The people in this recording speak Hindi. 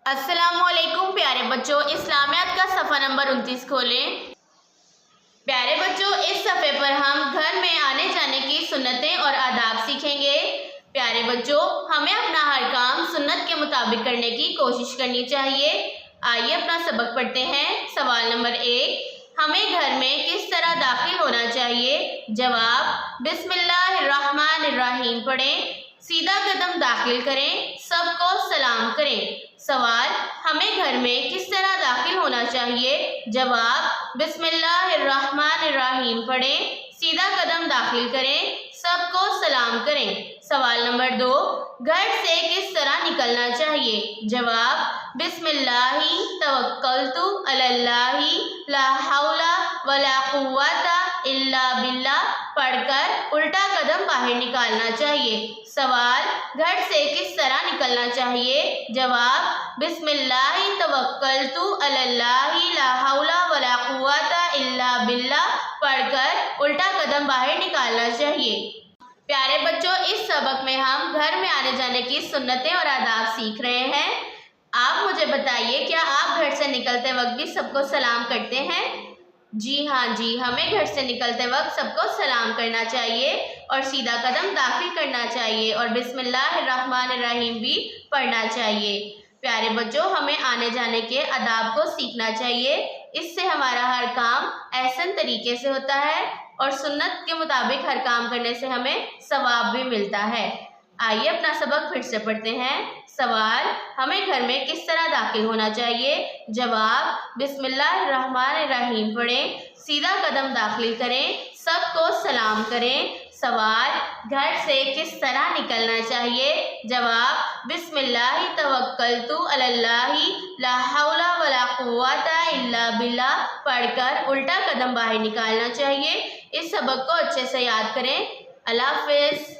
अस्सलामुअलैकुम प्यारे बच्चों, इस्लामियात का सफ़ा नंबर 29 खोलें। प्यारे बच्चों, इस सफ़े पर हम घर में आने जाने की सुन्नतें और आदाब सीखेंगे। प्यारे बच्चों, हमें अपना हर काम सुन्नत के मुताबिक करने की कोशिश करनी चाहिए। आइए अपना सबक पढ़ते हैं। सवाल नंबर 1, हमें घर में किस तरह दाखिल होना चाहिए? जवाब, बिस्मिल्लाहिर्रहमानिर्रहीम पढ़ें, सीधा कदम दाखिल करें, सबको सलाम करें। सवाल, हमें घर में किस तरह दाखिल होना चाहिए? जवाब, बिस्मिल्लाहिर्रहमानिर्रहीम पढ़ें, सीधा कदम दाखिल करें, सबको सलाम करें। सवाल नंबर 2, घर से किस तरह निकलना चाहिए? जवाब, बिस्मिल्लाहि तवक्कलतु अलल्लाहि ला हौला वला कुव्वता इल्ला बिल्लाह पढ़कर उल्टा कदम बाहर निकालना चाहिए। सवाल, घर से किस तरह निकलना चाहिए? जवाब, बिस्मिल्लाहि तवक्कलतु अलल्लाहि ला हौला वला कुव्वता इल्ला बिल्लाह पढ़कर उल्टा कदम बाहर निकालना चाहिए। प्यारे बच्चों, इस सबक में हम घर में आने जाने की सुन्नतें और आदाब सीख रहे हैं। आप मुझे बताइए, क्या आप घर से निकलते वक्त भी सबको सलाम करते हैं? जी हाँ जी, हमें घर से निकलते वक्त सबको सलाम करना चाहिए और सीधा कदम दाखिल करना चाहिए और बिस्मिल्लाहिर्रहमानिर्रहीम भी पढ़ना चाहिए। प्यारे बच्चों, हमें आने जाने के आदाब को सीखना चाहिए। इससे हमारा हर काम एहसन तरीके से होता है और सुन्नत के मुताबिक हर काम करने से हमें सवाब भी मिलता है। आइए अपना सबक फिर से पढ़ते हैं। सवाल, हमें घर में किस तरह दाखिल होना चाहिए? जवाब, बिस्मिल्लाहिर्रहमानिर्रहीम पढ़ें, सीधा कदम दाखिल करें, सबको सलाम करें। सवाल, घर से किस तरह निकलना चाहिए? जवाब, बिस्मिल्लाहि तवक्कलतु अलल्लाहि ला हौला वला कुव्वता इल्ला बिल्लाह पढ़कर उल्टा कदम बाहर निकालना चाहिए। इस सबक को अच्छे से याद करें। अल्लाह हाफ़िज़।